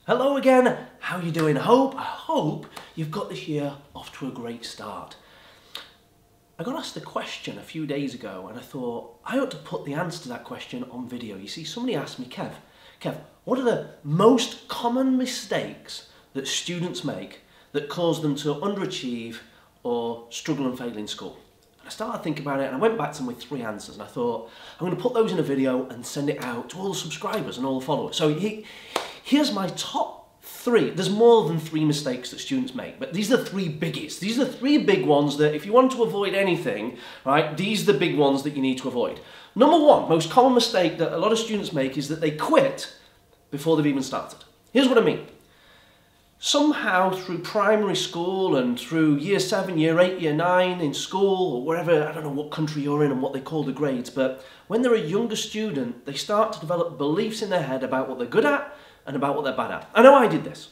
Hello again, how are you doing? I hope you've got this year off to a great start. I got asked a question a few days ago and I thought I ought to put the answer to that question on video. You see, somebody asked me, Kev, what are the most common mistakes that students make that cause them to underachieve or struggle and fail in school? And I started thinking about it and I went back to them with 3 answers and I thought I'm going to put those in a video and send it out to all the subscribers and all the followers. So here's my top 3. There's more than 3 mistakes that students make, but these are the 3 biggies. These are the 3 big ones that if you want to avoid anything, right, these are the big ones that you need to avoid. Number 1, most common mistake that a lot of students make is that they quit before they've even started. Here's what I mean. Somehow through primary school and through year 7, year 8, year 9 in school or wherever, I don't know what country you're in and what they call the grades, but when they're a younger student, they start to develop beliefs in their head about what they're good at and about what they're bad at. I know I did this.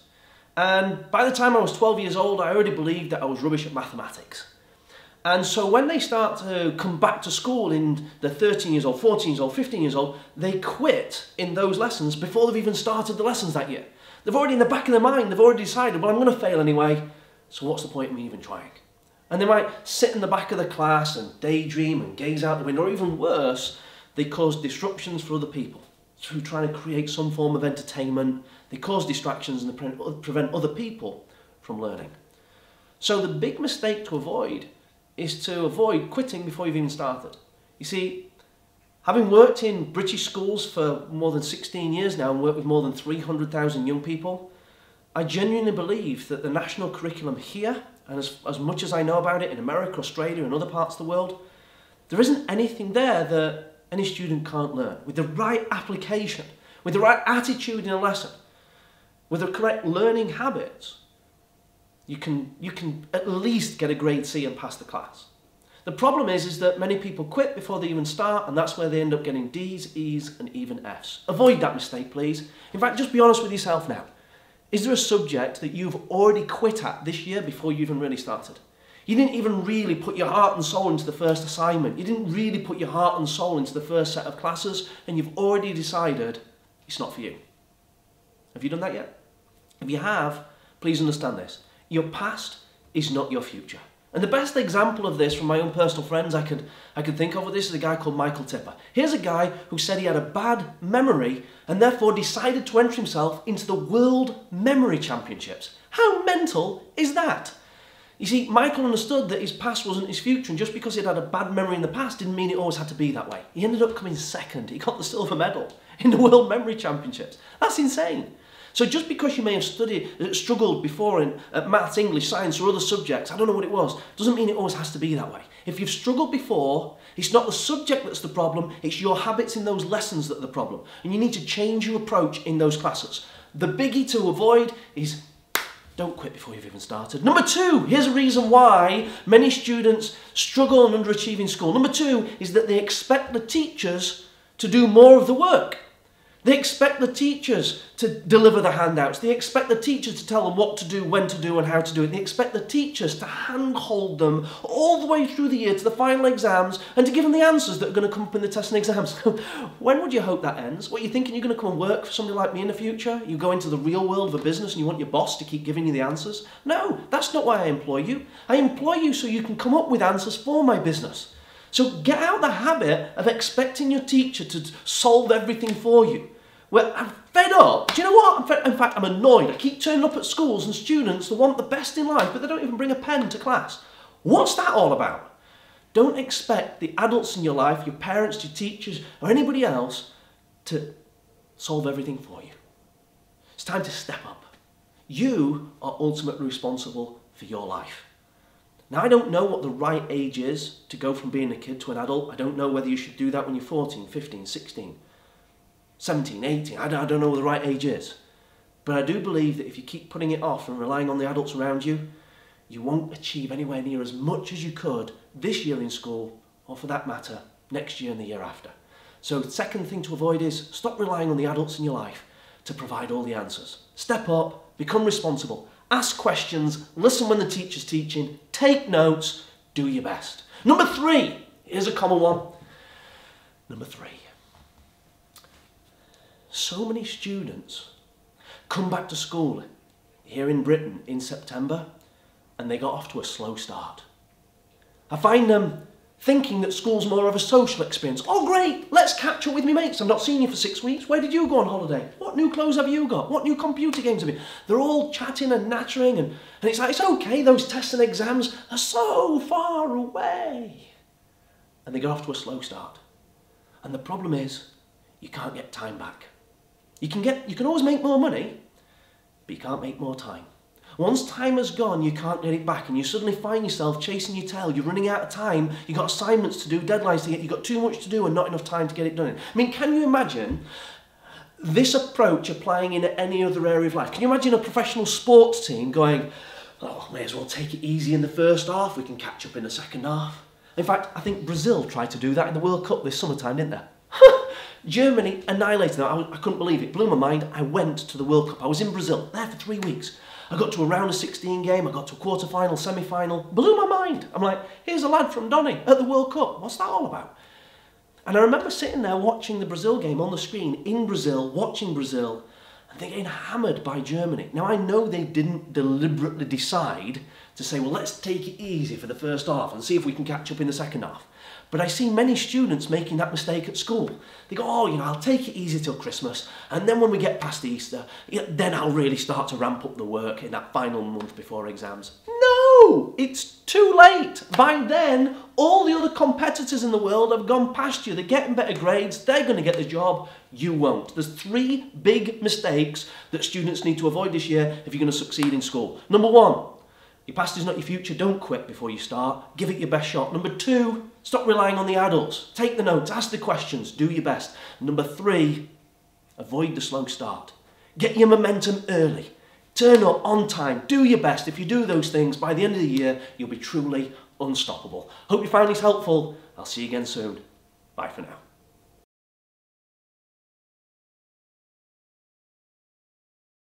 And by the time I was 12 years old, I already believed that I was rubbish at mathematics. And so when they start to come back to school in the 13 years old, 14 years old, 15 years old, they quit in those lessons before they've even started the lessons that year. They've already in the back of their mind, they've already decided, well, I'm going to fail anyway, so what's the point of me even trying? And they might sit in the back of the class and daydream and gaze out the window, or even worse, they cause disruptions for other people through trying to create some form of entertainment. They cause distractions and they prevent other people from learning. So the big mistake to avoid is to avoid quitting before you've even started. You see, having worked in British schools for more than 16 years now and worked with more than 300,000 young people, I genuinely believe that the national curriculum here, and as much as I know about it in America, Australia and other parts of the world, there isn't anything there that any student can't learn. With the right application, with the right attitude in a lesson, with the correct learning habits, you can at least get a grade C and pass the class. The problem is that many people quit before they even start, and that's where they end up getting D's, E's and even F's. Avoid that mistake, please. In fact, just be honest with yourself now. Is there a subject that you've already quit at this year before you even really started? You didn't even really put your heart and soul into the first assignment. You didn't really put your heart and soul into the first set of classes, and you've already decided it's not for you. Have you done that yet? If you have, please understand this. Your past is not your future. And the best example of this from my own personal friends I could think of this is a guy called Michael Tipper. Here's a guy who said he had a bad memory and therefore decided to enter himself into the World Memory Championships. How mental is that? You see, Michael understood that his past wasn't his future, and just because he'd had a bad memory in the past didn't mean it always had to be that way. He ended up coming second. He got the silver medal in the World Memory Championships. That's insane. So just because you may have struggled before in maths, English, science or other subjects, I don't know what it was, doesn't mean it always has to be that way. If you've struggled before, it's not the subject that's the problem, it's your habits in those lessons that are the problem. And you need to change your approach in those classes. The biggie to avoid is don't quit before you've even started. Number 2, here's a reason why many students struggle and underachieve in school. Number 2 is that they expect the teachers to do more of the work. They expect the teachers to deliver the handouts. They expect the teachers to tell them what to do, when to do and how to do it. They expect the teachers to handhold them all the way through the year to the final exams and to give them the answers that are going to come up in the tests and exams. When would you hope that ends? What, you thinking you're going to come and work for somebody like me in the future? You go into the real world of a business and you want your boss to keep giving you the answers? No, that's not why I employ you. I employ you so you can come up with answers for my business. So get out the habit of expecting your teacher to solve everything for you. Well, I'm fed up. Do you know what? In fact, I'm annoyed. I keep turning up at schools and students that want the best in life, but they don't even bring a pen to class. What's that all about? Don't expect the adults in your life, your parents, your teachers, or anybody else to solve everything for you. It's time to step up. You are ultimately responsible for your life. Now, I don't know what the right age is to go from being a kid to an adult. I don't know whether you should do that when you're 14, 15, 16. 17, 18, I don't know what the right age is. But I do believe that if you keep putting it off and relying on the adults around you, you won't achieve anywhere near as much as you could this year in school, or for that matter, next year and the year after. So the second thing to avoid is stop relying on the adults in your life to provide all the answers. Step up, become responsible, ask questions, listen when the teacher's teaching, take notes, do your best. Number 3, here's a common one. Number 3. So many students come back to school here in Britain in September, and they got off to a slow start. I find them thinking that school's more of a social experience. Oh great, let's catch up with me mates. I've not seen you for 6 weeks. Where did you go on holiday? What new clothes have you got? What new computer games have you? They're all chatting and nattering, and it's like, it's okay, those tests and exams are so far away. And they got off to a slow start. And the problem is, you can't get time back. You can always make more money, but you can't make more time. Once time has gone, you can't get it back, and you suddenly find yourself chasing your tail. You're running out of time. You've got assignments to do, deadlines to get. You've got too much to do and not enough time to get it done. I mean, can you imagine this approach applying in any other area of life? Can you imagine a professional sports team going, oh, may as well take it easy in the first half. We can catch up in the second half. In fact, I think Brazil tried to do that in the World Cup this summertime, didn't they? Germany annihilated them. I couldn't believe it. Blew my mind. I went to the World Cup. I was in Brazil, there for 3 weeks. I got to a round of 16 game, I got to a quarter-final, semi-final. Blew my mind. I'm like, here's a lad from Donny at the World Cup. What's that all about? And I remember sitting there watching the Brazil game on the screen, in Brazil, watching Brazil, and they're getting hammered by Germany. Now, I know they didn't deliberately decide to say, well, let's take it easy for the first half and see if we can catch up in the second half. But I see many students making that mistake at school. They go, oh, I'll take it easy till Christmas, and then when we get past Easter, then I'll really start to ramp up the work in that final month before exams. No, it's too late. By then, all the other competitors in the world have gone past you. They're getting better grades. They're going to get the job. You won't. There's 3 big mistakes that students need to avoid this year if you're going to succeed in school. Number 1, your past is not your future. Don't quit before you start. Give it your best shot. Number 2, stop relying on the adults. Take the notes, ask the questions, do your best. Number 3, avoid the slow start. Get your momentum early. Turn up on time. Do your best. If you do those things, by the end of the year, you'll be truly unstoppable. Hope you find this helpful. I'll see you again soon. Bye for now.